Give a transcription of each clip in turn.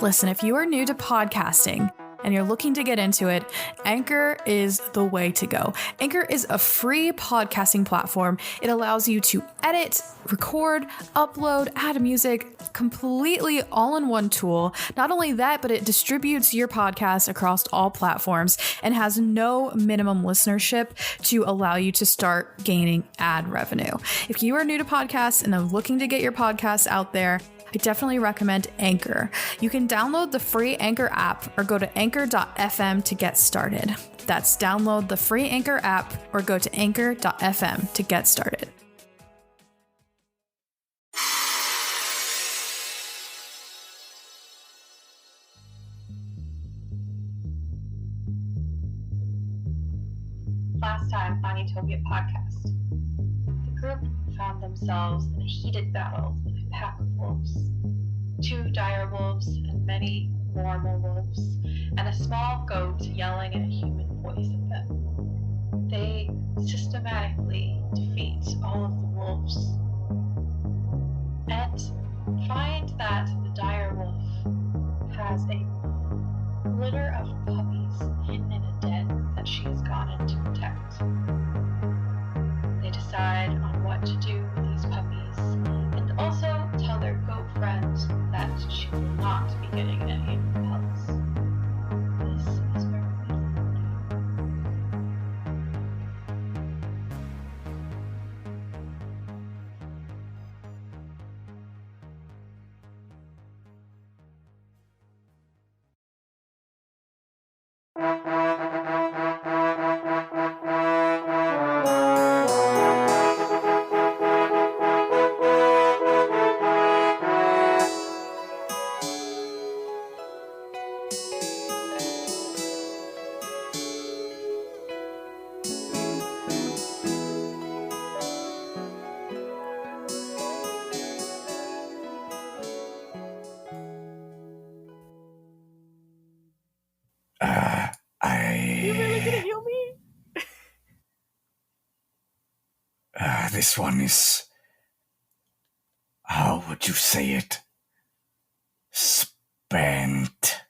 Listen, if you are new to podcasting and you're looking to get into it, Anchor is the way to go. Anchor is a free podcasting platform. It allows you to edit, record, upload, add music, completely all-in-one tool. Not only that, but it distributes your podcast across all platforms and has no minimum listenership to allow you to start gaining ad revenue. If you are new to podcasts and are looking to get your podcast out there, I definitely recommend Anchor. You can download the free Anchor app or go to anchor.fm to get started. That's download the free Anchor app or go to anchor.fm to get started. Last time on Utopia Podcast, the group found themselves in a heated battle with a pack of wolves. 2 dire wolves and many normal wolves, and a small goat yelling in a human voice at them. They systematically defeat all of the wolves and find that the dire wolf has a litter of puppies hidden in a den that she has gone in to protect. They decide on what to do with these puppies and also tell their goat friend that she will not be getting any pelts. This is where we You really gonna heal me? This one is, how would you say it? Spent.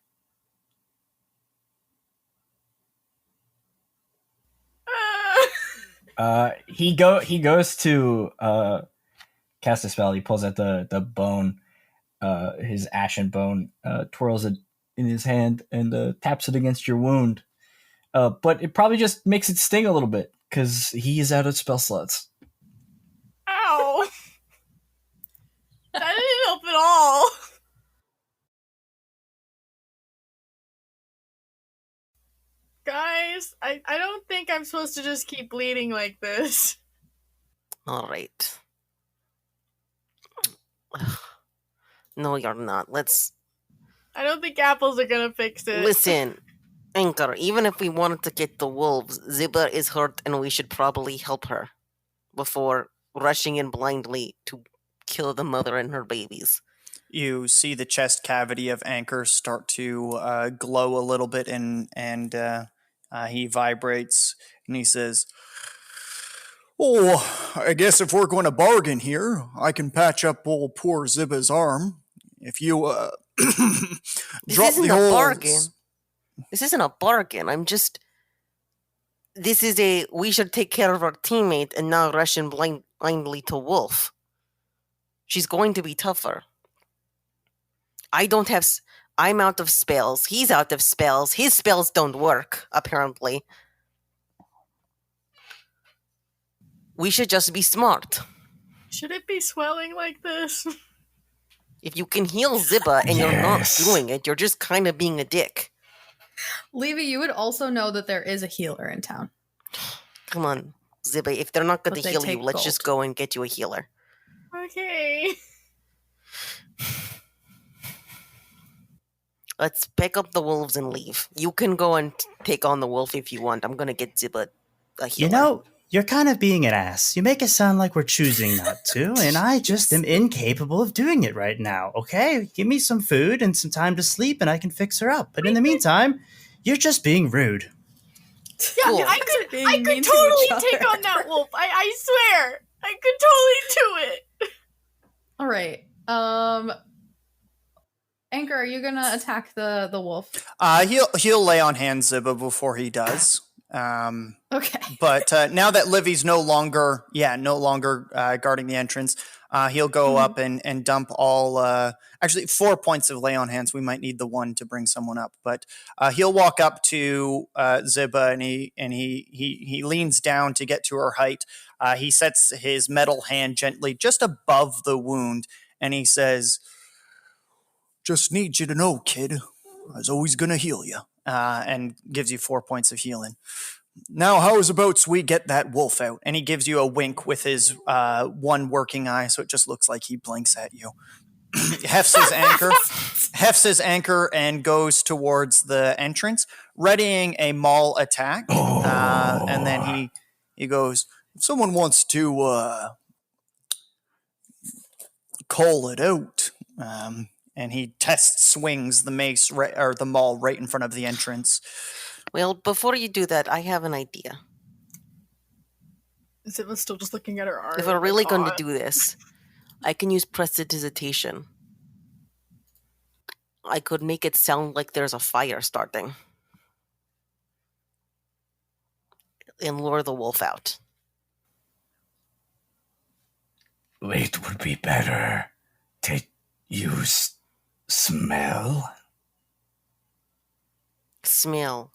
He goes to cast a spell. He pulls out the bone, his ashen bone, twirls it in his hand and taps it against your wound. But it probably just makes it sting a little bit because he is out of spell slots. Ow! That didn't help at all. Guys, I don't think I'm supposed to just keep bleeding like this. Alright. No, you're not. I don't think apples are gonna fix it. Listen, Anchor, even if we wanted to get the wolves, Ziba is hurt and we should probably help her before rushing in blindly to kill the mother and her babies. You see the chest cavity of Anchor start to glow a little bit, and he vibrates, and he says, "Oh, I guess if we're going to bargain here, I can patch up old poor Ziba's arm. If you drop the holes." Bargain. This isn't a bargain. We should take care of our teammate and not rush in blindly to Wolf. She's going to be tougher. I'm out of spells. He's out of spells. His spells don't work, apparently. We should just be smart. Should it be swelling like this? If you can heal Ziba and you're not doing it, you're just kind of being a dick. Levy, you would also know that there is a healer in town. Come on, Ziba. If they're not going But to they heal take you, let's gold. just go and get you a healer. Okay. Let's pick up the wolves and leave. You can go and take on the wolf if you want. I'm going to get Ziba a healer. You know, you're kind of being an ass. You make it sound like we're choosing not to, and I just am incapable of doing it right now, okay? Give me some food and some time to sleep and I can fix her up. But in the meantime, you're just being rude. Yeah, Cool. I could totally take on that wolf. I swear. I could totally do it. All right. Anchor, are you gonna attack the wolf? He'll lay on hands Ziba before he does. Okay. But now that Livy's no longer guarding the entrance, he'll go up and dump all. Actually, 4 points of lay on hands. We might need the one to bring someone up, but he'll walk up to Ziba and he leans down to get to her height. He sets his metal hand gently just above the wound, and he says, "Just need you to know, kid, I was always gonna heal you," and gives you 4 points of healing. "Now, how's about we get that wolf out?" And he gives you a wink with his one working eye, so it just looks like he blinks at you. Hefts his anchor and goes towards the entrance, readying a maul attack. And then he goes, "If someone wants to call it out," and he swings the mace or the maul right in front of the entrance. Well, before you do that, I have an idea. Ziva's still just looking at her arm. If we're really going to do this, I can use prestidigitation. I could make it sound like there's a fire starting. And lure the wolf out. It would be better to use smell. Smell.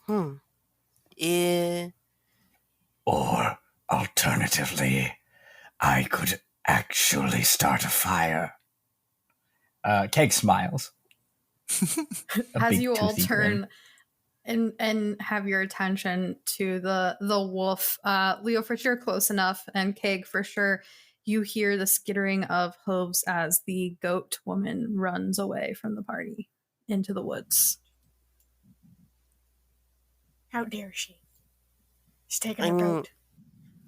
Or alternatively, I could actually start a fire. Keg smiles. As you all turn and have your attention to the wolf, Leo, for sure, close enough, and Keg, for sure, you hear the skittering of hooves as the goat woman runs away from the party into the woods. How dare she? She's taking a goat.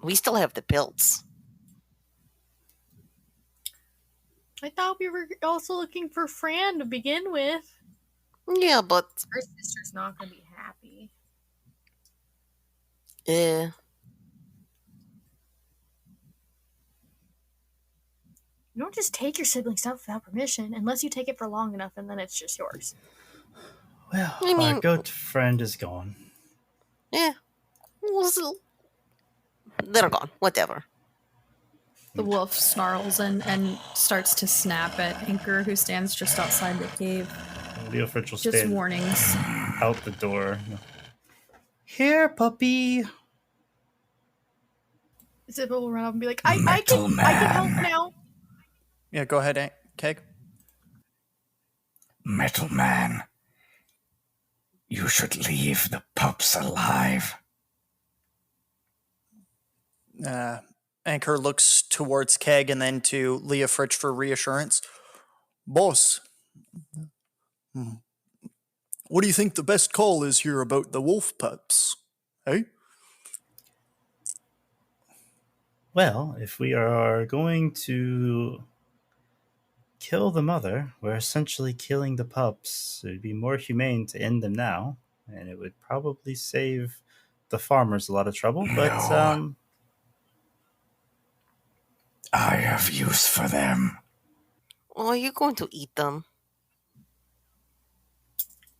We still have the pills. I thought we were also looking for Fran to begin with. Yeah, but Her sister's not going to be happy. Eh. You don't just take your sibling stuff without permission, unless you take it for long enough, and then it's just yours. Well, I mean- our goat friend is gone. Yeah. They're gone. Whatever. The wolf snarls and starts to snap at Anchor, who stands just outside the cave. Leo Fritz will Just stand warnings. out the door. Here, puppy. Ziva will run up and be like, I can help now. Yeah, go ahead, Keg. Metal Man, you should leave the pups alive. Anchor looks towards Keg and then to Leah Fritch for reassurance. "Boss, what do you think the best call is here about the wolf pups? Hey?" Well, if we are going to kill the mother, we're essentially killing the pups. It would be more humane to end them now, and it would probably save the farmers a lot of trouble. But I have use for them. Oh, are you going to eat them?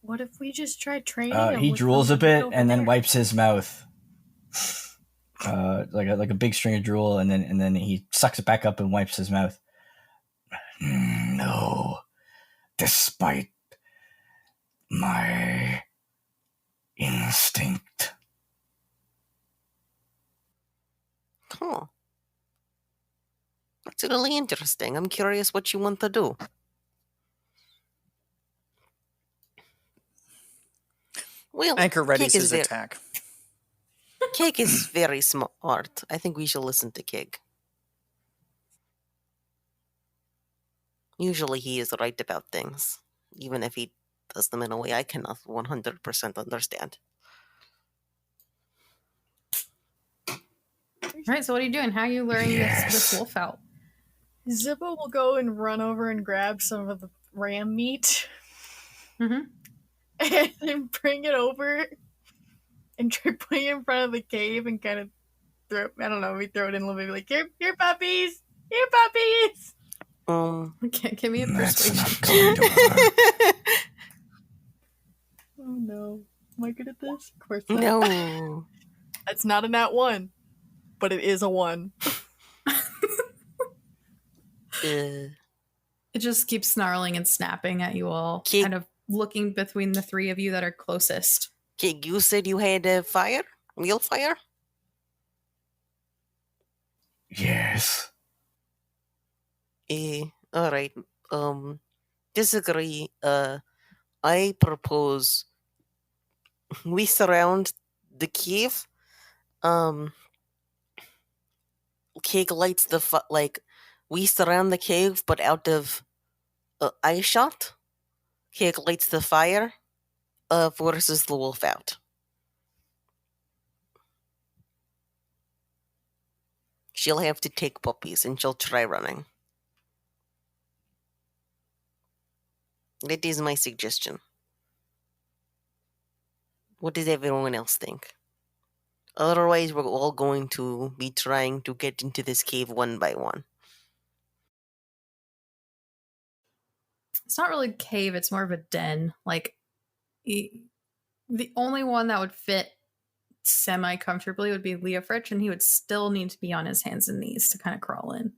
What if we just try training them? He with drools a them bit over and then there? wipes his mouth. Like a big string of drool, and then he sucks it back up and wipes his mouth. No, despite my instinct. Huh. That's really interesting. I'm curious what you want to do. Well, Anchor readies Keg his is attack. Keg is very smart. I think we should listen to Keg. Usually he is right about things, even if he does them in a way I cannot 100% understand. Right, so what are you doing? How are you luring this wolf out? Zippo will go and run over and grab some of the ram meat Mm-hmm. and then bring it over and try putting it in front of the cave and kind of throw it in a little bit like, here puppies! Here puppies! Okay, give me a That's persuasion. not going to work. I good at this? Of course not. No. It's not a nat 1, but it is a 1. It just keeps snarling and snapping at you all, kind of looking between the three of you that are closest. Okay, you said you had fire? Real fire? Yes. Alright. Disagree. I propose we surround the cave. Cake lights the we surround the cave, but out of eye shot. Cake lights the fire. Forces the wolf out. She'll have to take puppies, and she'll try running. That is my suggestion. What does everyone else think? Otherwise, we're all going to be trying to get into this cave one by one. It's not really a cave, it's more of a den. Like, the only one that would fit semi-comfortably would be Leofrich, and he would still need to be on his hands and knees to kind of crawl in.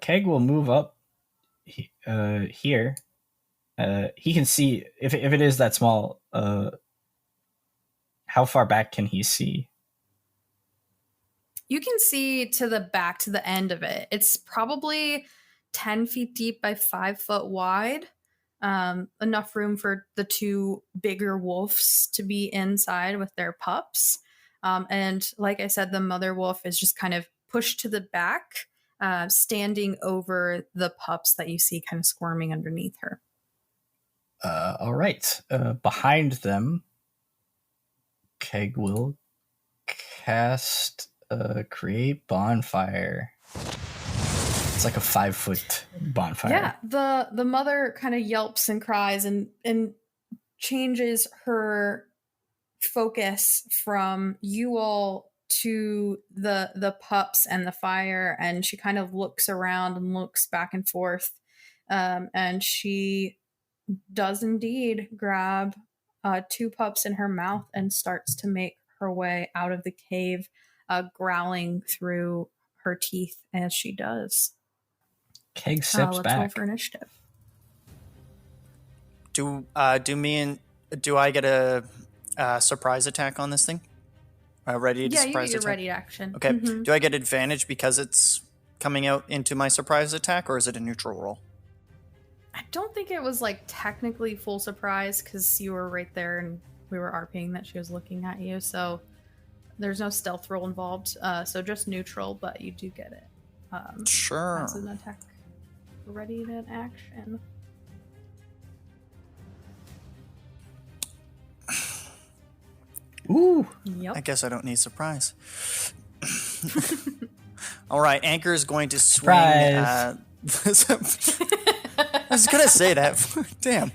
Keg will move up here. He can see if it is that small. How far back can he see? You can see to the back, to the end of it. It's probably 10 feet deep by 5 foot wide. Enough room for the two bigger wolves to be inside with their pups. And like I said, the mother wolf is just kind of pushed to the back, standing over the pups that you see kind of squirming underneath her. All right. Behind them, Keg will cast create bonfire. It's like a 5-foot bonfire. Yeah, the mother kind of yelps and cries and changes her focus from you all to the pups and the fire, and she kind of looks around and looks back and forth, and she does indeed grab 2 pups in her mouth and starts to make her way out of the cave, growling through her teeth as she does. Keg steps let's back. roll for initiative. Do I get a surprise attack on this thing? Ready to Yeah, surprise you get your attack? ready action. Okay. Mhm. Do I get advantage because it's coming out into my surprise attack, or is it a neutral roll? I don't think it was like technically full surprise because you were right there and we were RPing that she was looking at you. So there's no stealth roll involved. So just neutral, but you do get it. Sure. As an attack. Ready to action. Ooh. Yep. I guess I don't need surprise. All right, Anchor is going to swing. I was gonna say that. Damn.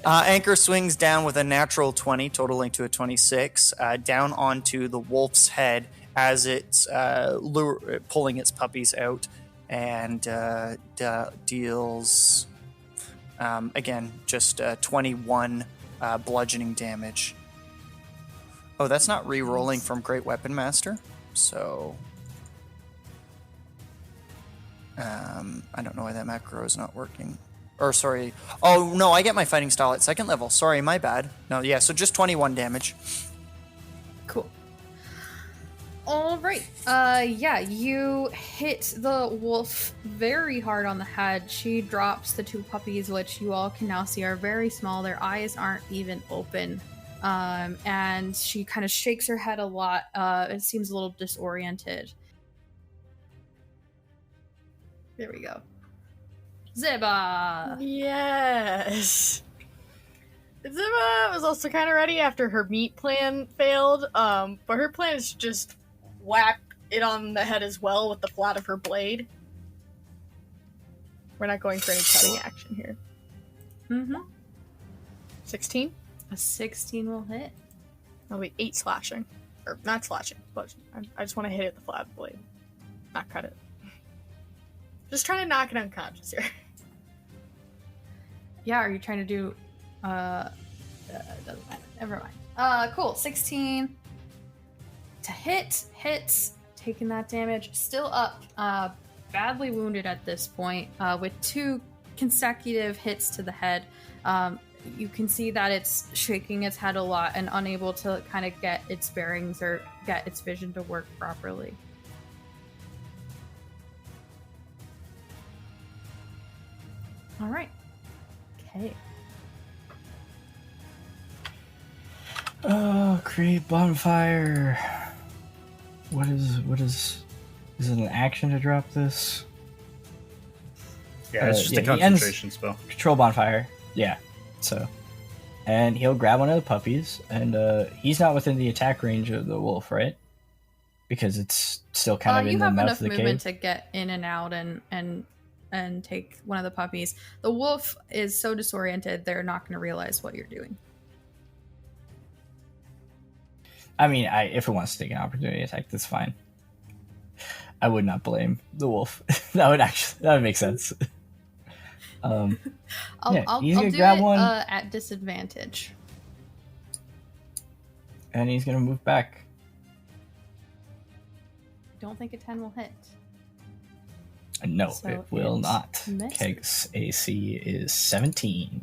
Anchor swings down with a natural 20, totaling to a 26, down onto the wolf's head as it's pulling its puppies out, and deals again just 21 bludgeoning damage. Oh, that's not re-rolling from Great Weapon Master, so I don't know why that macro is not working. Or sorry. Oh no, I get my fighting style at 2nd level. Sorry, my bad. No, yeah, so just 21 damage. Cool. All right. Yeah, you hit the wolf very hard on the head. She drops the 2 puppies, which you all can now see are very small. Their eyes aren't even open. And she kind of shakes her head a lot. It seems a little disoriented. There we go. Ziba! Yes. Ziba was also kind of ready after her meat plan failed, but her plan is to just whack it on the head as well with the flat of her blade. We're not going for any cutting action here. Mm-hmm. 16? A 16 will hit. That'll be 8 slashing. Or, not slashing, but I just want to hit it with the flat of the blade. Not cut it. Just trying to knock it unconscious here. yeah, are you trying to do doesn't matter. Never mind. Cool. 16 to hits, taking that damage, still up, badly wounded at this point, with 2 consecutive hits to the head. You can see that it's shaking its head a lot and unable to kind of get its bearings or get its vision to work properly. All right. Okay. Oh, create bonfire. What is it an action to drop this? Yeah, it's just a he concentration ends spell. Control bonfire. Yeah. So, and he'll grab one of the puppies, and he's not within the attack range of the wolf, right? Because it's still kind of in the mouth of the cave. You have enough movement to get in and out and take one of the puppies. The wolf is so disoriented, they're not going to realize what you're doing. I mean, if it wants to take an opportunity attack, that's fine. I would not blame the wolf. that would make sense. I'll he's gonna do grab it one at disadvantage. and he's gonna move back. Don't think a 10 will hit. No, So it will it not. misses. Keg's AC is 17.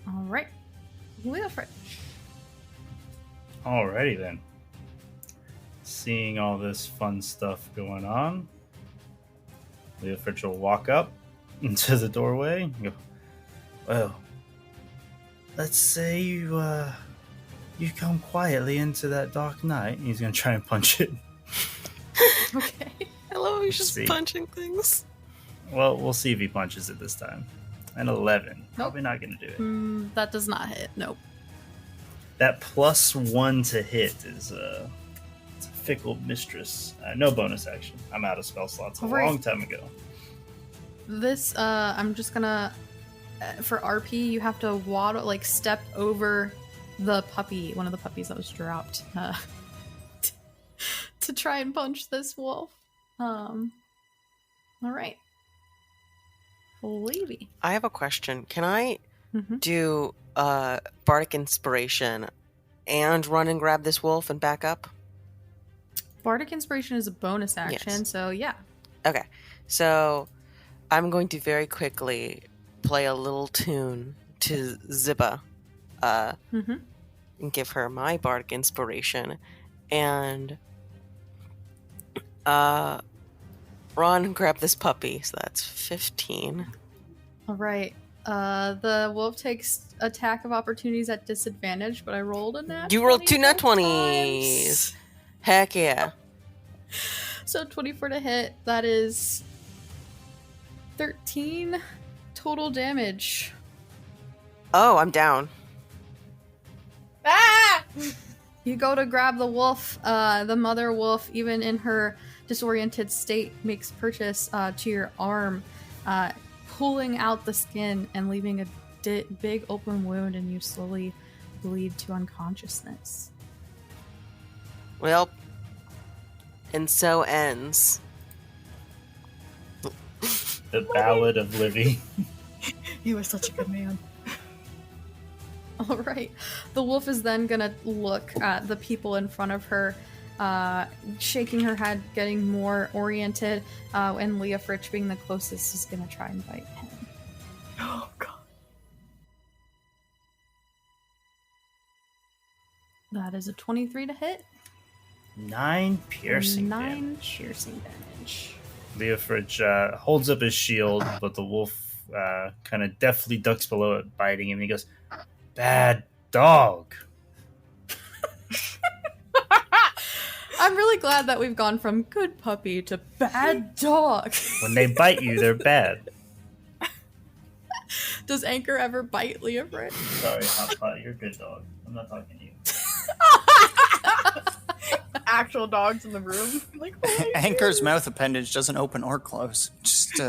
All right. Wilfred. Alrighty then. Seeing all this fun stuff going on, Leofritz will walk up into the doorway and go, well, let's say you come quietly into that dark night. And he's going to try and punch it. Okay. I love he's just Sweet. punching things. Well, we'll see if he punches it this time. An 11. Probably not going to do it. That does not hit. Nope. That +1 to hit is it's a fickle mistress. No bonus action. I'm out of spell slots a Right. long time ago. This, I'm just gonna, for RP, you have to waddle, like, step over the puppy, one of the puppies that was dropped, to try and punch this wolf. All right. Levy. I have a question. Can I Mm-hmm. do Bardic Inspiration and run and grab this wolf and back up? Bardic Inspiration is a bonus action, Yes. so yeah. Okay. So I'm going to very quickly play a little tune to Ziba Mm-hmm. and give her my Bardic Inspiration and run and grab this puppy. So that's 15. All right. The wolf takes attack of opportunities at disadvantage, but I rolled a nat. You rolled 20 2 nat both 20s. times. Heck yeah. So 24 to hit. That is 13 total damage. Oh, I'm down. Ah! You go to grab the wolf. The mother wolf, even in her disoriented state, makes purchase to your arm, pulling out the skin and leaving a big open wound, and you slowly bleed to unconsciousness. Well, and so ends. The Ballad of Livy. You were such a good man. All right. The wolf is then gonna look at the people in front of her, shaking her head, getting more oriented, and Leah Fritch, being the closest, is gonna try and bite him. Oh god. That is a 23 to hit. 9 piercing 9 damage. piercing damage. Leofridge holds up his shield, but the wolf kind of deftly ducks below it, biting him. And he goes, "Bad dog." I'm really glad that we've gone from good puppy to bad dog. When they bite you, they're bad. Does Anchor ever bite Leah Fritch? Sorry, Hotpot, you're a good dog. I'm not talking to you. Actual dogs in the room. Like, oh, Anchor's mouth appendage doesn't open or close. Just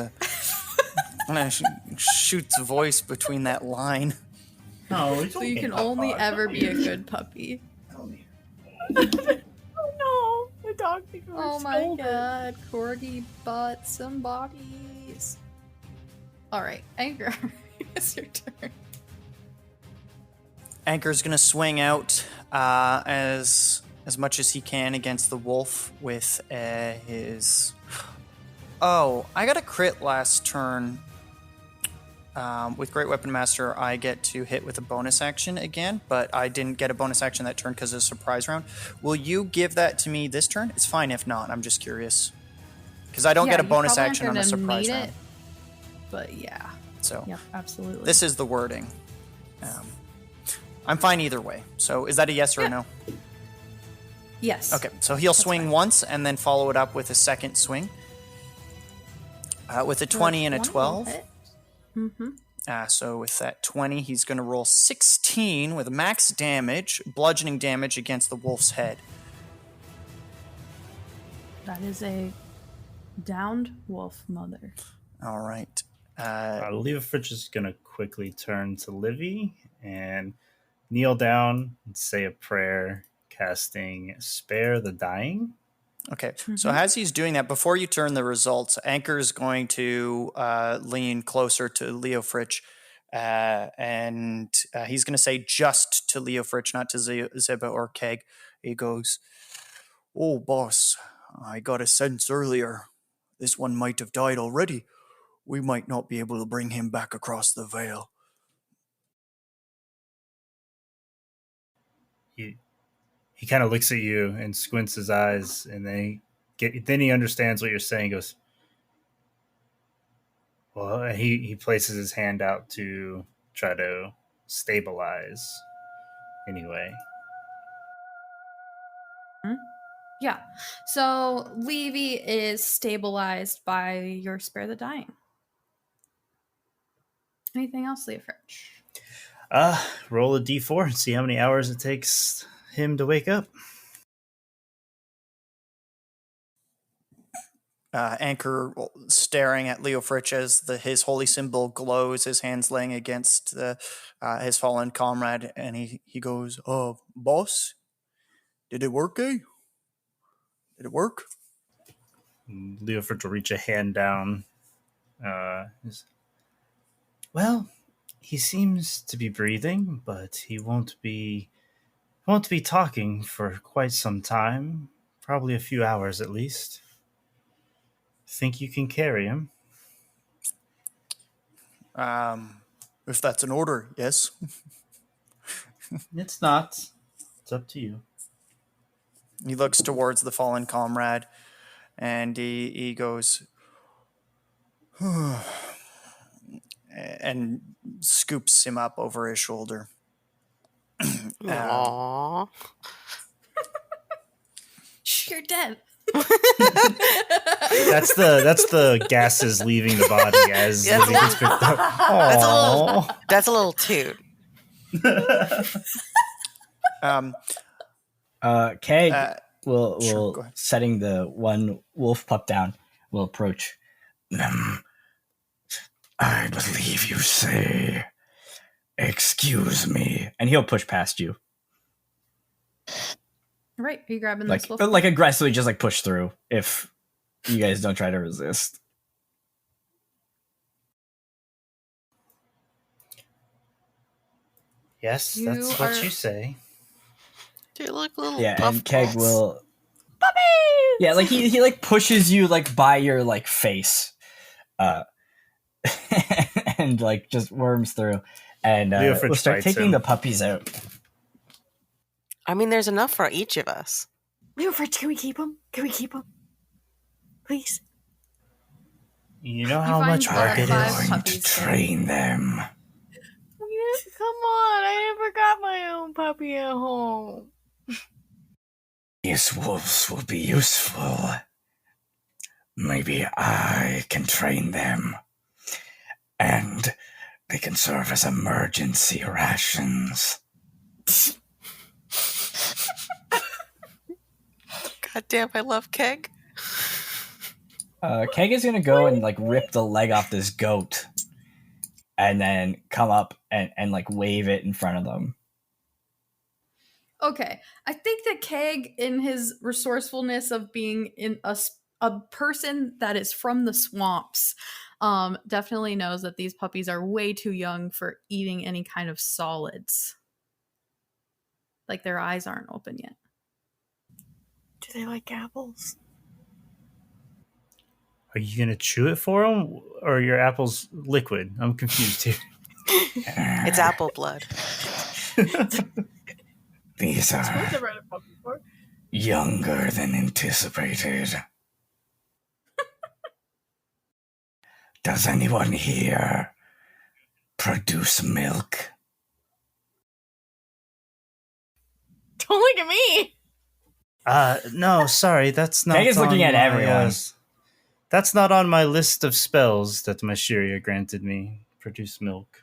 shoots voice between that line. No, it's So you can only ever be a good puppy. oh no, the dog becomes Oh my god, Corgi bought some bodies. Alright, Anchor. It's your turn. Anchor's gonna swing out as much as he can against the wolf with his. Oh, I got a crit last turn. With Great Weapon Master, I get to hit with a bonus action again, but I didn't get a bonus action that turn because of a surprise round. Will you give that to me this turn? It's fine if not. I'm just curious. Because I don't get a bonus action on a surprise round. But yeah. So, yep, absolutely. This is the wording. I'm fine either way. So, is that a yes or a no? Yes. Okay, so he'll swing once and then follow it up with a second swing. With a 20 and a 12. Mm-hmm. So with that 20, he's going to roll 16 with max damage, bludgeoning damage against the wolf's head. That is a downed wolf mother. All right. Leofritch is going to quickly turn to Livy and kneel down and say a prayer, casting Spare the Dying. Okay, so as he's doing that, before you turn the results, Anchor is going to lean closer to Leofritch, and he's going to say just to Leofritch, not to Ziba or Keg. He goes, "Oh, boss, I got a sense earlier. This one might have died already. We might not be able to bring him back across the veil." He kind of looks at you and squints his eyes, and then he understands what you're saying. He goes, well, he places his hand out to try to stabilize. Anyway, Yeah. So Levy is stabilized by your Spare the Dying. Anything else, Leofritch? Roll a d4 and see how many hours it takes him to wake up. Anchor staring at Leofritch as his holy symbol glows, his hands laying against his fallen comrade, and he goes, "Oh, boss, did it work, eh? Did it work?" Leofritch will reach a hand down. Well, he seems to be breathing, but he won't be talking for quite some time. Probably a few hours at least. Think you can carry him? If that's an order, yes. It's not. It's up to you. He looks towards the fallen comrade, and he goes, and scoops him up over his shoulder. Aww. You're dead. That's the gases leaving the body as Yeah, Livy gets picked up. That's a little toot. Keg will Sure, setting the one wolf pup down, will approach. I believe you say, excuse me, and he'll push past you. Right. Are you grabbing Like, this wolf? like aggressively, just like push through if you guys don't try to resist. Yes, You that's what are- you say. They look little Yeah, puff and Keg balls. will. Puppies! Yeah, like he like pushes you like by your like face, and like just worms through, and Leofritch we'll start bites taking him. the puppies out. I mean, there's enough for each of us. Leofritch, can we keep him? Can we keep him? Please. You know how much find work it five is. puppies. Train them. Come on, I never got my own puppy at home. These wolves will be useful. Maybe I can train them, and they can serve as emergency rations. God damn, I love Keg. Keg is gonna go and like rip the leg off this goat, and then come up and like wave it in front of them. Okay. I think that Keg, in his resourcefulness of being in a a person that is from the swamps definitely knows that these puppies are way too young for eating any kind of solids. Like their eyes aren't open yet. Do they like apples? Are you gonna chew it for them, or are your apples liquid? I'm confused here. It's apple blood. These That's what are I've read a book before. younger than anticipated. Does anyone here produce milk? Don't look at me. No, sorry, that's not. Megan's looking on at my, everyone. That's not on my list of spells that my Shiria granted me. Produce milk.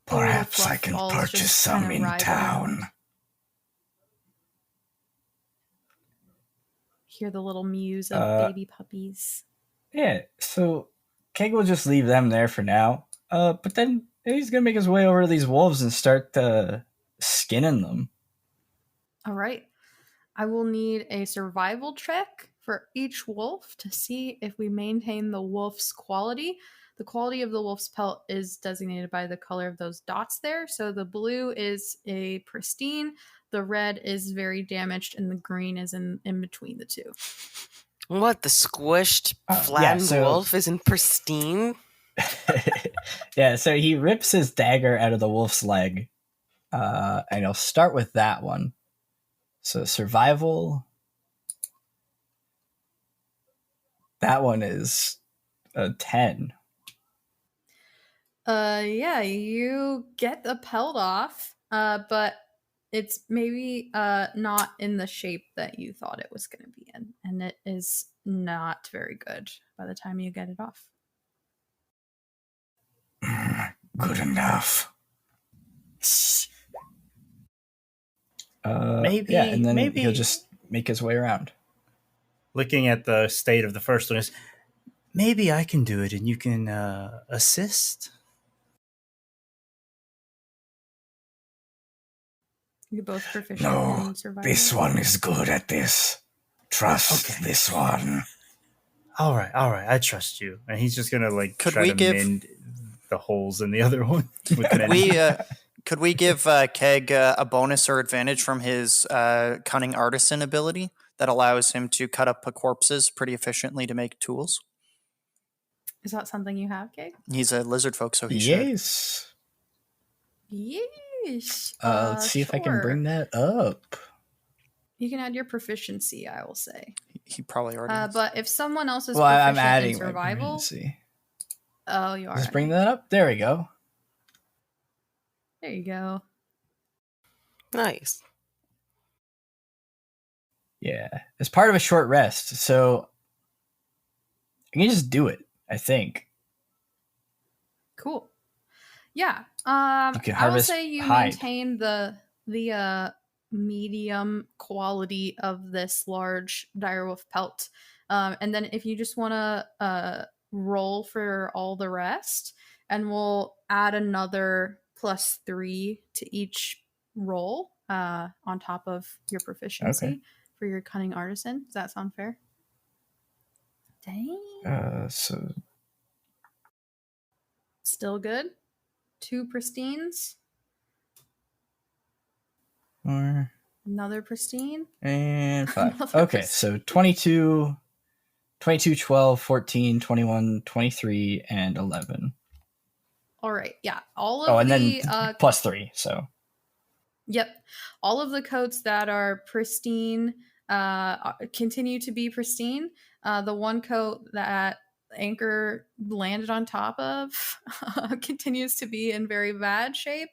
Perhaps I Fluff can balls purchase just some kinda in ride town. around. Hear the little mews of baby puppies. Yeah, so Keg will just leave them there for now. But then he's gonna make his way over to these wolves and start skinning them. All right. I will need a survival check for each wolf to see if we maintain the wolf's quality. The quality of the wolf's pelt is designated by the color of those dots there. So the blue is a pristine, the red is very damaged, and the green is in between the two. What, the squished, yeah, flattened so- wolf isn't pristine? Yeah, so he rips his dagger out of the wolf's leg. And he'll start with that one. So survival. That one is a 10. Yeah, you get the pelt off, but it's maybe not in the shape that you thought it was going to be in, and it is not very good by the time you get it off. Good enough. Maybe, yeah, and then maybe he'll just make his way around. Looking at the state of the first one is, maybe I can do it and you can assist. You're both proficient No, in survival. this one is good at this. Trust Okay. this one. All right, I trust you. And he's just gonna Could try we to give- mend the holes in the other one. With Could we give Keg a bonus or advantage from his cunning artisan ability that allows him to cut up corpses pretty efficiently to make tools? Is that something you have, Kate? He's a lizard folk, so he should. Yes. Yes. Let's see if I can sure. bring that up. You can add your proficiency, I will say. He probably already is. But if someone else is Well, proficient I'm adding in my survival, proficiency. oh, you are. Let's bring that up. There we go. There you go. Nice. Yeah, it's part of a short rest, so I can just do it. I think. Cool. Yeah. You can I will harvest say you hide. maintain the medium quality of this large direwolf pelt. And then if you just want to roll for all the rest, and we'll add another +3 to each roll on top of your proficiency for your cunning artisan. Does that sound fair? Dang. So Still good? 2 pristines? 4 Another pristine? and 5. Another Okay, pristine. so 22, 12, 14, 21, 23, and 11. All right. Yeah. All of Oh, and the then +3, so. Yep. All of the coats that are pristine continue to be pristine. The one coat that Anchor landed on top of continues to be in very bad shape.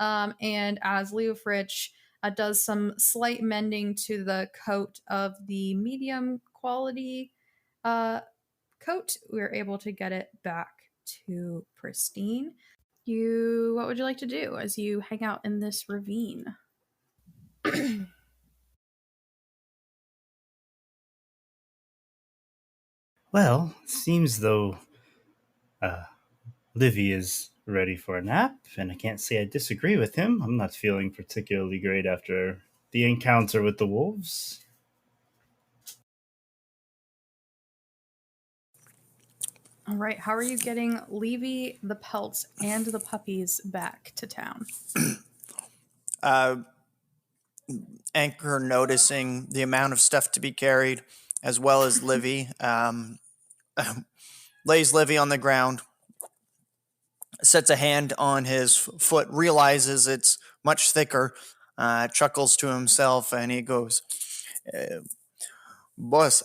And as Leofrich does some slight mending to the coat of the medium quality coat, we're able to get it back to pristine. What would you like to do as you hang out in this ravine? Well, seems though Livy is ready for a nap, and I can't say I disagree with him. I'm not feeling particularly great after the encounter with the wolves. All right, how are you getting Levy, the pelts, and the puppies back to town? Anchor noticing the amount of stuff to be carried, as well as Livy, lays Livy on the ground, sets a hand on his foot, realizes it's much thicker, chuckles to himself, and he goes, "Boss,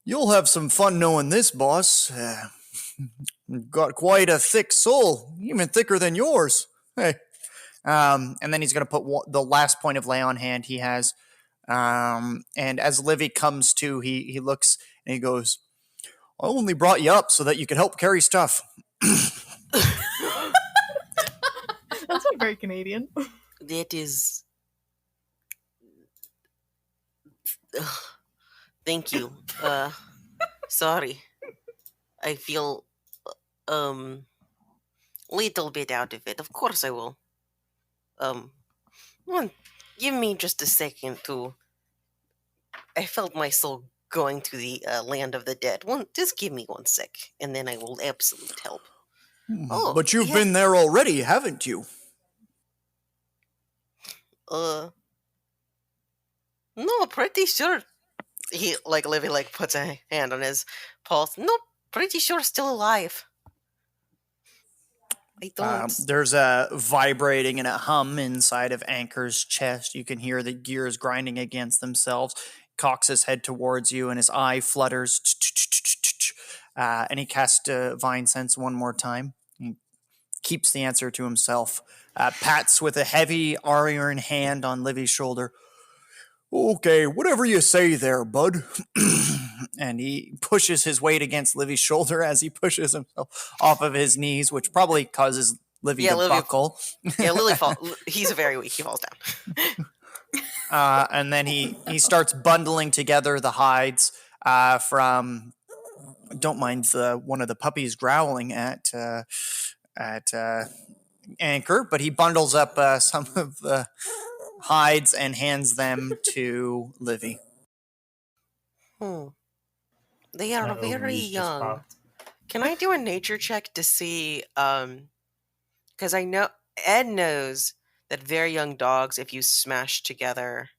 you'll have some fun knowing this, boss. Got quite a thick soul, even thicker than yours." Hey. And then he's going to put the last point of lay on hand he has. And as Livy comes to, he looks and he goes, "I only brought you up so that you could help carry stuff." That's not very Canadian. That is. Thank you. Sorry. I feel little bit out of it. Of course I will. Give me just a second to. I felt my soul going to the land of the dead. Just give me 1 sec, and then I will absolutely help. Oh, But you've yeah. been there already, haven't you? No, pretty sure. He Livy puts a hand on his pulse. No, pretty sure still alive. I don't. There's a vibrating and a hum inside of Anchor's chest. You can hear the gears grinding against themselves. Cocks his head towards you, and his eye flutters. And he casts Divine Sense one more time. He keeps the answer to himself. Pats with a heavy iron hand on Livy's shoulder. "Okay, whatever you say there, bud." And he pushes his weight against Livy's shoulder as he pushes himself off of his knees, which probably causes Livy to buckle. Yeah, Lily falls. He's very weak. He falls down. And then he starts bundling together the hides from. Don't mind one of the puppies growling at Anchor, but he bundles up some of the hides and hands them to Livy. They are My very ovaries just young. popped. Can I do a nature check to see? Because I know Ed knows that very young dogs, if you smash together,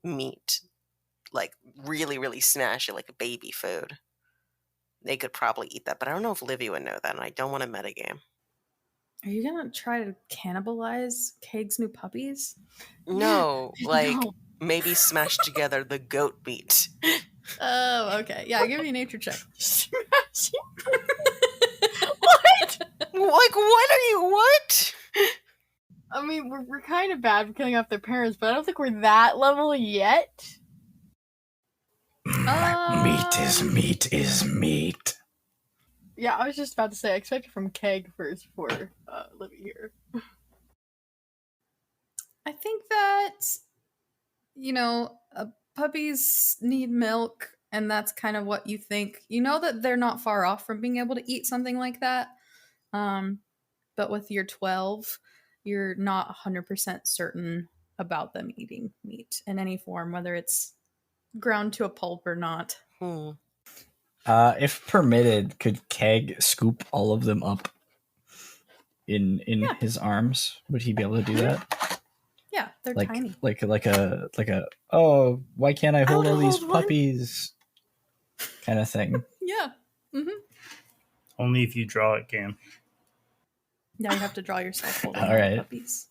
meat, really, really smash it like a baby food, they could probably eat that. But I don't know if Livy would know that, and I don't want to metagame. Are you gonna try to cannibalize Kaig's new puppies? No, No. maybe smash together the goat meat. Oh, okay. Yeah, give me a nature check. What? What are you? What? I mean, we're kind of bad for killing off their parents, but I don't think we're that level yet. Meat is meat. Yeah, I was just about to say, I expect it from Keg first for Livy here. I think that, puppies need milk, and that's kind of what you think. You know that they're not far off from being able to eat something like that. But with your 12, you're not 100% certain about them eating meat in any form, whether it's ground to a pulp or not. If permitted, could Keg scoop all of them up in his arms? Would he be able to do that? Yeah, they're tiny. Like a oh, why can't I hold all these hold one. puppies? Kind of thing. Yeah. Mm-hmm. Only if you draw it, Cam. Yeah, you have to draw yourself holding All all right. the puppies.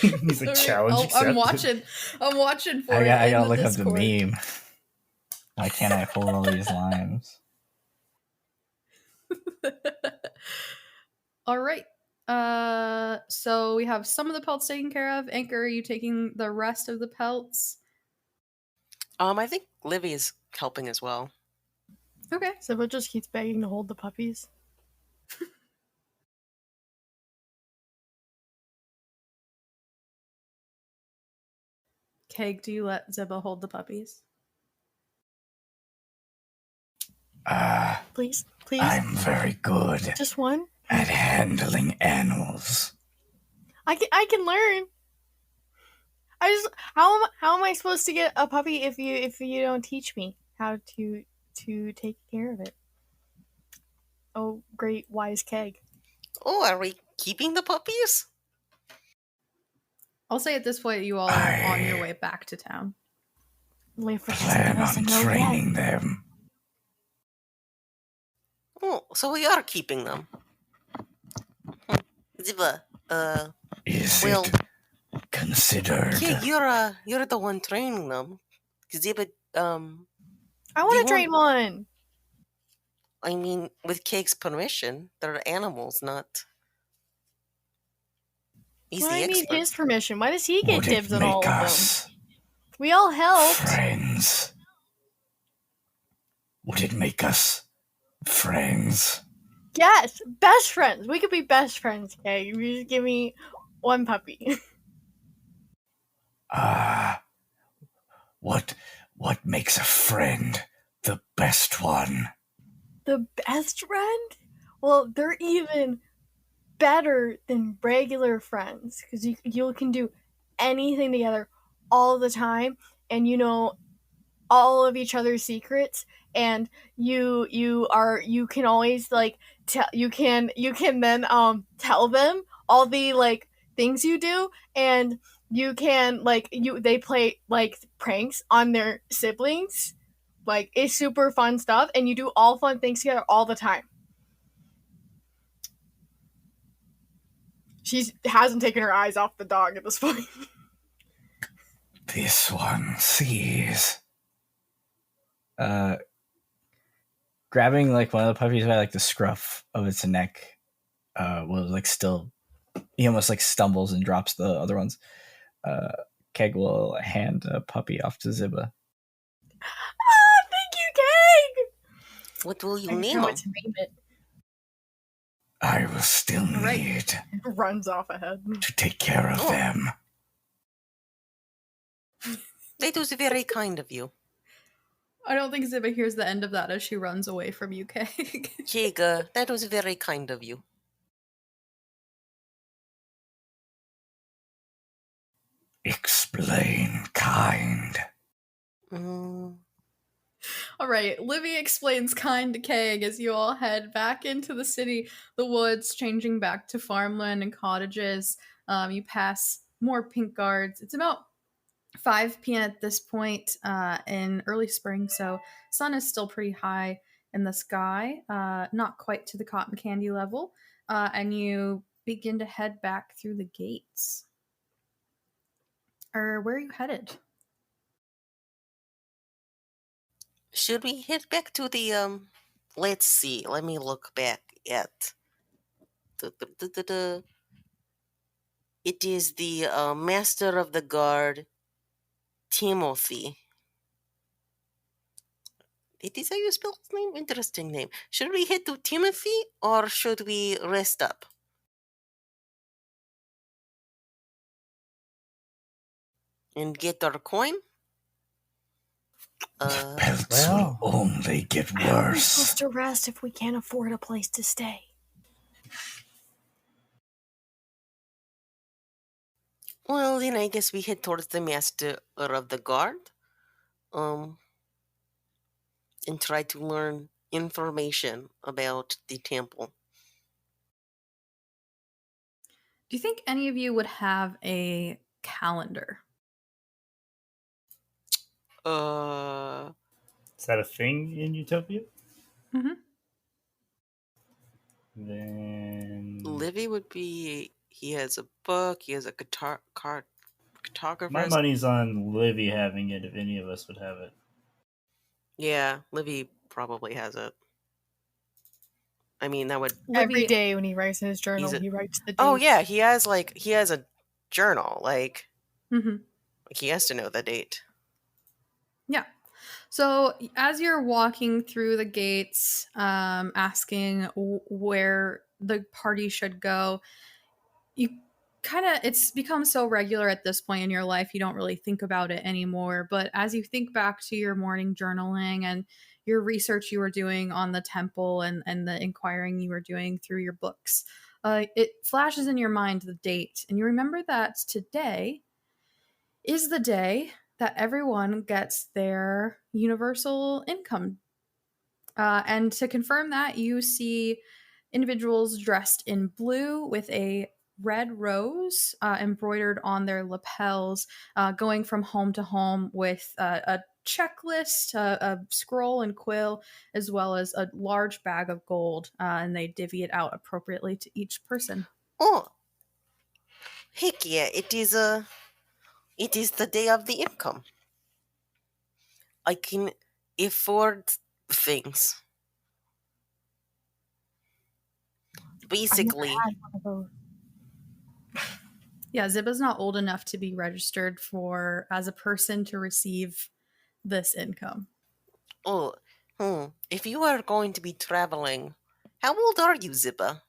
He's like, challenge accepted. I'm watching for I it. gotta in look up the Discord. meme. Why can't I hold all these limes? All right. So we have some of the pelts taken care of. Anchor, are you taking the rest of the pelts? I think Livy is helping as well. Okay. So it just keeps begging to hold the puppies. Kaig, do you let Ziba hold the puppies? Please. I'm very good Just one. at handling animals. I can learn. How am I supposed to get a puppy if you don't teach me how to take care of it? Oh, great wise keg. Oh, are we keeping the puppies? I'll say at this point, you all are on your way back to town. Leifert Plan on training them. Oh, so we are keeping them. Ziva, Is well, it considered? Kig, you're the one training them. Ziva, I want to train one. I mean, with Kig's permission, they're animals, not. He's Well, the I need expert. his permission. Why does he get Would dibs it on all make of them? us We all helped. friends? Would it make us friends? Yes, best friends. We could be best friends. Okay, you just give me one puppy. What makes a friend the best one? The best friend? Well, they're even better than regular friends because you can do anything together all the time, and you know all of each other's secrets, and you can always like you can then tell them all the like things you do, and you can they play like pranks on their siblings. Like, it's super fun stuff, and you do all fun things together all the time. She hasn't taken her eyes off the dog at this point. This one sees. Grabbing like one of the puppies by like the scruff of its neck, will like still. He almost like stumbles and drops the other ones. Keg will hand a puppy off to Ziba. Thank you, Keg! What will you I name know him? what to name it. I will still need Runs off ahead. to take care of them. That was very kind of you. I don't think Ziba hears the end of that as she runs away from you, Keg. Kig, that was very kind of you. Explain kind. All right, Livy explains kind to Keg as you all head back into the city, the woods, changing back to farmland and cottages. You pass more pink guards. It's about 5 p.m. at this point in early spring, so sun is still pretty high in the sky, not quite to the cotton candy level, and you begin to head back through the gates. Or where are you headed? Should we head back to the let's see, let me look back at it is the master of the guard, Timothy. It is how you spell his name? Interesting name. Should we head to Timothy or should we rest up? And get our coin? The pelts well. will only get How are we worse. supposed to rest if we can't afford a place to stay? Well, then I guess we head towards the master of the guard. And try to learn information about the temple. Do you think any of you would have a calendar? Is that a thing in Utopia? Mm-hmm. Then Livy would be. He has a book. He has a cartographer. my money's on Livy having it if any of us would have it. Yeah, Livy probably has it. I mean, that would. Every day when he writes in his journal, he writes the date. Oh yeah, he has a journal. Like, Mm-hmm. he has to know the date. Yeah. So as you're walking through the gates, asking where the party should go, you it's become so regular at this point in your life, you don't really think about it anymore. But as you think back to your morning journaling and your research you were doing on the temple and the inquiring you were doing through your books. It flashes in your mind the date, and you remember that today is the day that everyone gets their universal income. And to confirm that, you see individuals dressed in blue with a red rose embroidered on their lapels, going from home to home with a checklist, a scroll and quill, as well as a large bag of gold, and they divvy it out appropriately to each person. Oh, heck yeah! It is the day of the income. I can afford things. Basically, Yeah, Ziba's not old enough to be registered for as a person to receive this income. if you are going to be traveling, how old are you, Ziba?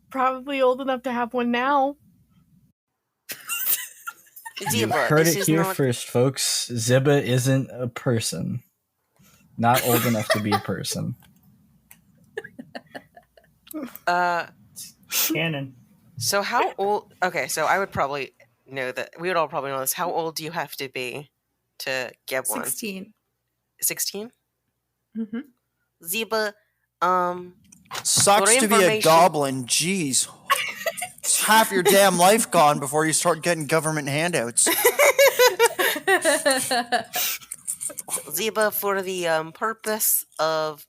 Probably old enough to have one now. You Ziba, heard this it is here not. first, folks. Ziba isn't a person. Not old enough to be a person. Canon. So how old? Okay, so I would probably know that. We would all probably know this. How old do you have to be to get one? 16. 16? Mm-hmm. Ziba, Sucks For to be a information- goblin. Jeez. It's half your damn life gone before you start getting government handouts. Ziba, for the purpose of,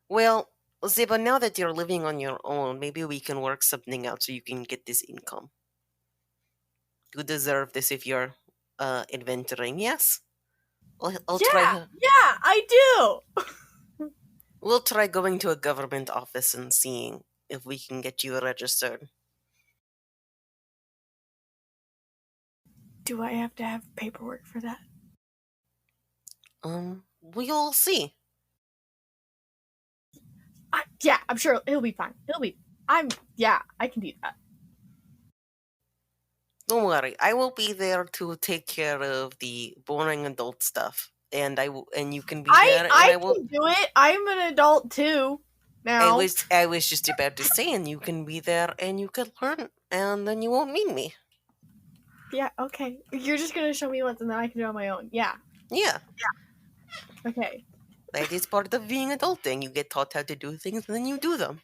well, Ziba, now that you're living on your own, maybe we can work something out so you can get this income. You deserve this if you're adventuring, yes? I'll try. Yeah, I do. We'll try going to a government office and seeing if we can get you registered. Do I have to have paperwork for that? We'll see. Yeah, I'm sure it'll be fine. I can do that. Don't worry, I will be there to take care of the boring adult stuff, and you can be there. And I will. can do it. I'm an adult too. Now. I was just about to say, and you can be there, and you can learn, and then you won't need me. Yeah. Okay. You're just gonna show me once, and then I can do it on my own. Yeah. Yeah. Okay. That is part of being adulting. You get taught how to do things, and then you do them.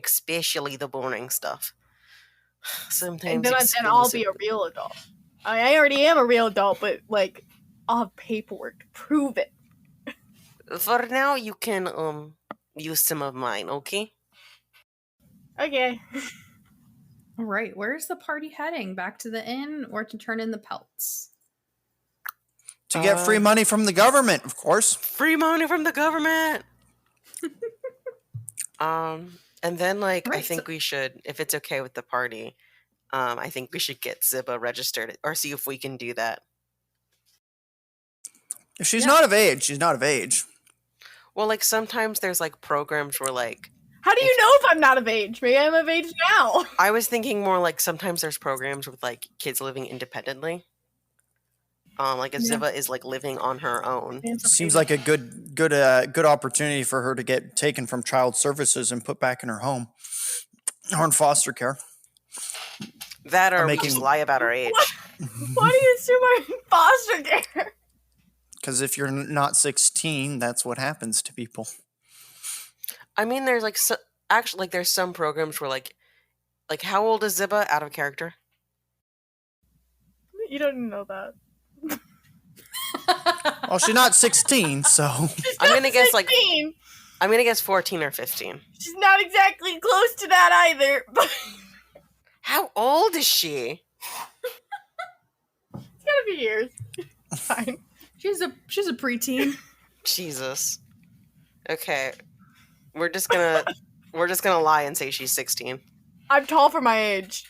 Especially the boring stuff. Sometimes. And then I'll be a real adult. I already am a real adult, but like, I'll have paperwork to prove it. For now, you can use some of mine, okay? Okay. All right, where's the party heading? Back to the inn or to turn in the pelts? To get free money from the government, of course. Free money from the government! And then, like, Right, I think so- we should, if it's okay with the party, I think we should get Ziba registered, or see if we can do that. If she's not of age, she's not of age. Well, like, sometimes there's, like, programs where, like, How do you know if I'm not of age? Maybe I'm of age now. I was thinking more like sometimes there's programs with, like, kids living independently. Like if Ziva is, like, living on her own. Seems like a good opportunity for her to get taken from child services and put back in her home or in foster care. That or we making- just lie about our age. Why do you assume I'm in foster care? Because if you're not 16, that's what happens to people. I mean, there's, like, actually, like, there's some programs where, like, how old is Ziba out of character? You don't even know that. Well, she's not 16, so I'm gonna guess, like, 16. I'm gonna guess 14 or 15. She's not exactly close to that either. But How old is she? it's gotta be years. Fine. She's a preteen. Jesus. Okay. We're just gonna lie and say she's 16. I'm tall for my age.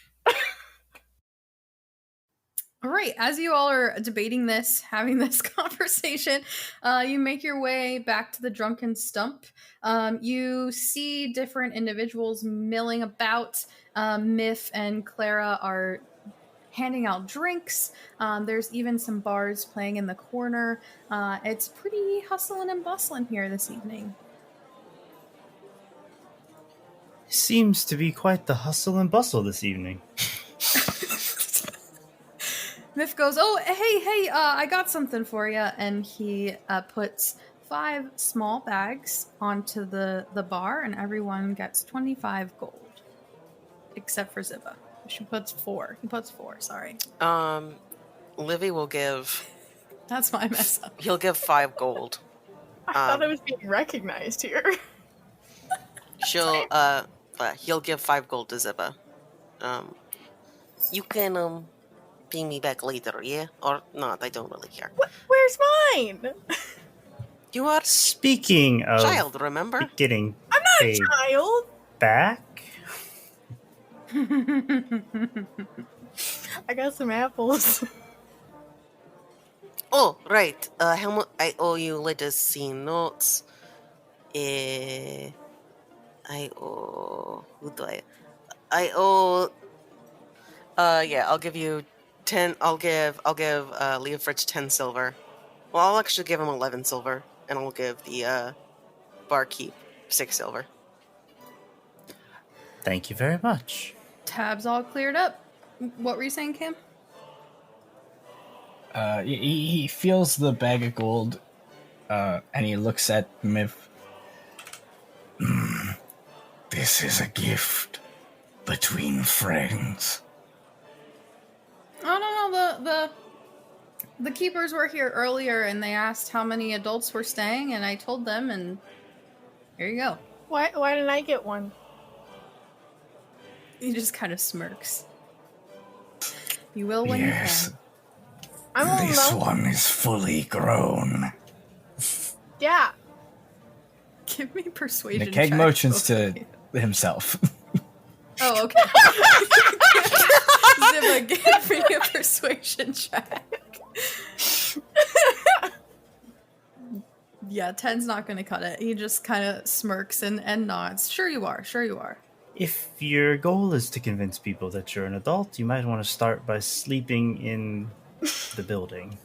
All right, as you all are debating this, having this conversation, you make your way back to the Drunken Stump. You see different individuals milling about. Miff and Clara are handing out drinks. There's even some bars playing in the corner. It's pretty hustling and bustling here this evening. Seems to be quite the hustle and bustle this evening. Miff goes, "Oh, hey, I got something for you," and he puts 5 small bags onto the bar, and everyone gets 25 gold, except for Ziba. She puts 4. He puts 4. Sorry, Livy will give. that's my mess up. He'll give 5 gold. I thought I was being recognized here. He'll give 5 gold to Ziba. You can pay me back later, yeah, or not? I don't really care. Where's mine? You are Speaking of child, remember? getting I'm not paid a child. back, I got some apples. Oh, right. How much I owe you? Let us see notes. I owe. Who do I owe. Yeah, I'll give you 10. I'll give Leo Fritz 10 silver. Well, I'll actually give him 11 silver, and I'll give the barkeep 6 silver. thank you very much. Tabs all cleared up. What were you saying, Kim? He feels the bag of gold, and he looks at Miff. This is a gift between friends. Oh no, the keepers were here earlier, and they asked how many adults were staying, and I told them, and here you go. Why didn't I get one? He just kind of smirks. You will when Yes, you can. I'm old this enough. one is fully grown. Yeah. Give me persuasion. The keg check, motions both to of you. himself. Oh, okay. Ziba, give me a persuasion check. Yeah, 10's not going to cut it. He just kind of smirks and nods. Sure you are. If your goal is to convince people that you're an adult, you might want to start by sleeping in the building.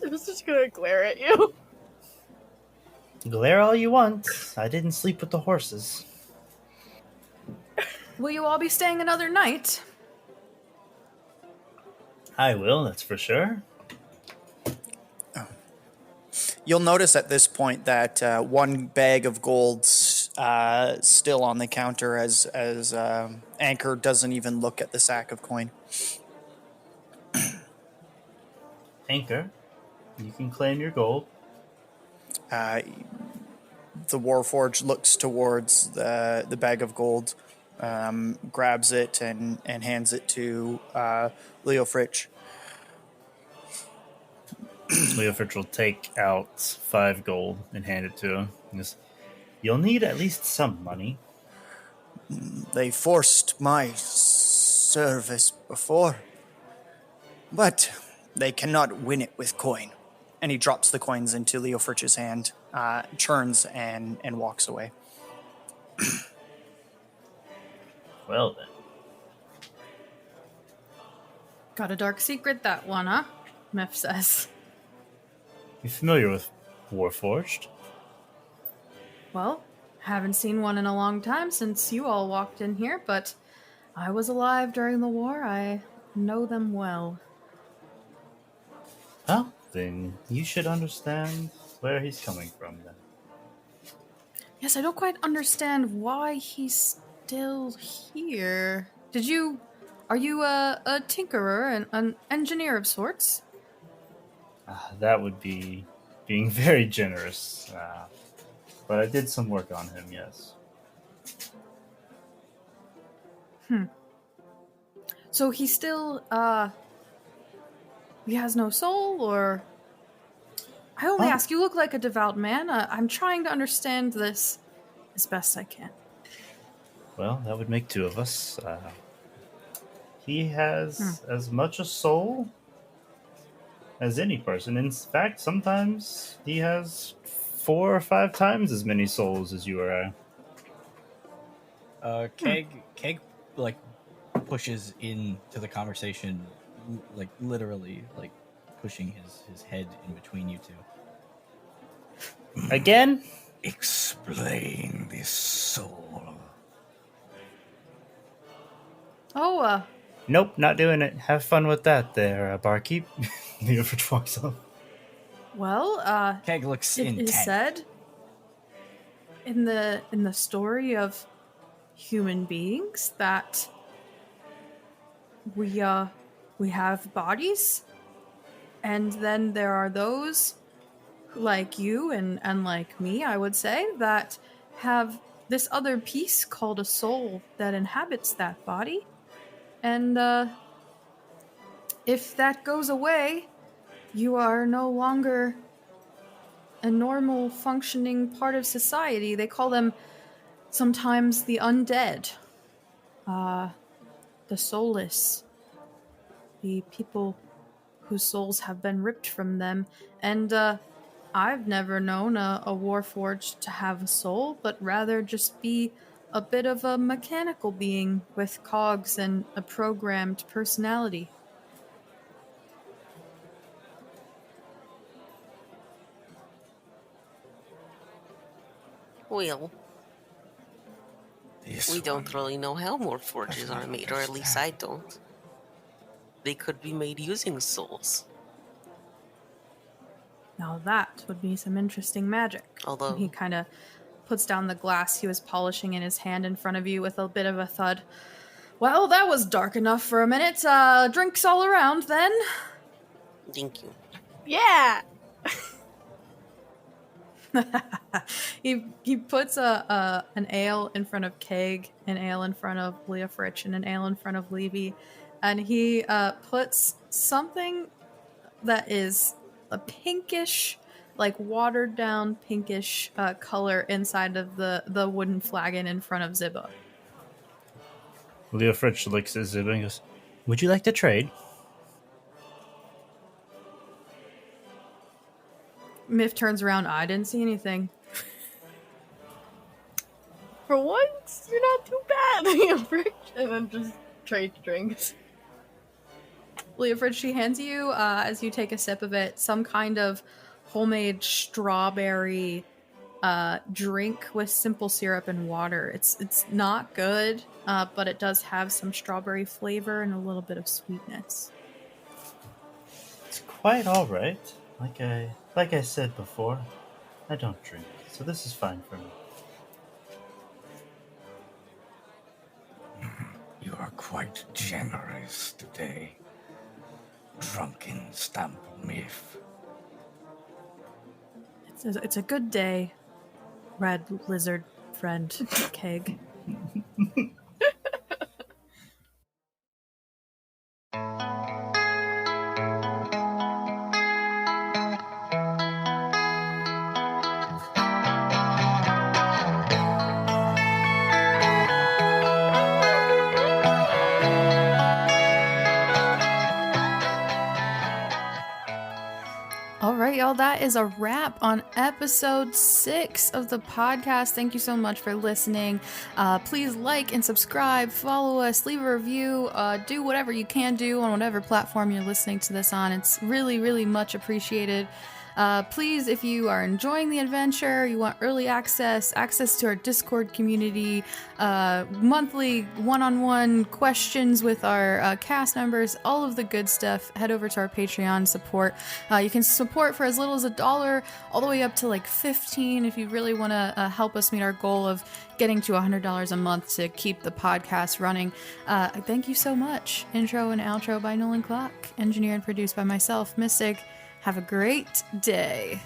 I was just gonna glare at you. Glare all you want. I didn't sleep with the horses. Will you all be staying another night? I will, that's for sure. You'll notice at this point that one bag of gold's still on the counter as Anchor doesn't even look at the sack of coin. Anchor, you can claim your gold. The Warforged looks towards the bag of gold, grabs it and hands it to Leo Fritsch. Leofritz will take out 5 gold and hand it to him. He goes, you'll need at least some money. They forced my service before, but they cannot win it with coin. And he drops the coins into Leo Fritsch's hand, churns and walks away. Well then. Got a dark secret, that one, huh? Miff says. You familiar with Warforged? Well, haven't seen one in a long time since you all walked in here, but I was alive during the war. I know them well. Well, then you should understand where he's coming from then. Yes, I don't quite understand why he's still here. Are you a tinkerer and an engineer of sorts? That would be being very generous. But I did some work on him, yes. So he still, he has no soul, or... I only ask, you look like a devout man. I'm trying to understand this as best I can. Well, that would make 2 of us. He has as much a soul as any person. In fact, sometimes he has 4 or 5 times as many souls as you or I. Keg like pushes into the conversation, like literally, like pushing his head in between you two. Again? Explain this soul. Oh, Nope, not doing it. Have fun with that there, barkeep. Leofridge walks off. well, Keg looks it intent. is said in the story of human beings that we have bodies, and then there are those like you and like me, I would say, that have this other piece called a soul that inhabits that body. And if that goes away, you are no longer a normal functioning part of society. They call them sometimes the undead, the soulless, the people whose souls have been ripped from them. And I've never known a warforged to have a soul, but rather just be a bit of a mechanical being with cogs and a programmed personality. Well, we don't really know how more forges are made, or at least I don't. They could be made using souls. Now that would be some interesting magic. Although And he kind of puts down the glass he was polishing in his hand in front of you with a bit of a thud. Well, that was dark enough for a minute. Drinks all around then. Thank you. Yeah. He puts an ale in front of Keg, an ale in front of Leofrich, and an ale in front of Levy, and he puts something that is a pinkish, like watered down pinkish color inside of the wooden flagon in front of Ziba. Leofridge looks at Ziba and goes, "Would you like to trade?" Miff turns around. I didn't see anything. For once, you're not too bad, and then just trade drinks. Leofrid, she hands you, as you take a sip of it, some kind of homemade strawberry drink with simple syrup and water. It's not good, but it does have some strawberry flavor and a little bit of sweetness. It's quite all right. Like I said before, I don't drink, so this is fine for me. You are quite generous today. Drunken Stump Myth. It's a good day, red lizard friend, Keg. All right, y'all, that is a wrap on episode 6 of the podcast. Thank you so much for listening. Please like and subscribe, follow us, leave a review, do whatever you can do on whatever platform you're listening to this on. It's really, really much appreciated. Please, if you are enjoying the adventure, you want early access to our Discord community, monthly one-on-one questions with our cast members, all of the good stuff, head over to our Patreon support. You can support for as little as $1 all the way up to like $15 if you really want to help us meet our goal of getting to $100 a month to keep the podcast running. Thank you so much. Intro and outro by Nolan Clark, engineered and produced by myself, Mystic. Have a great day.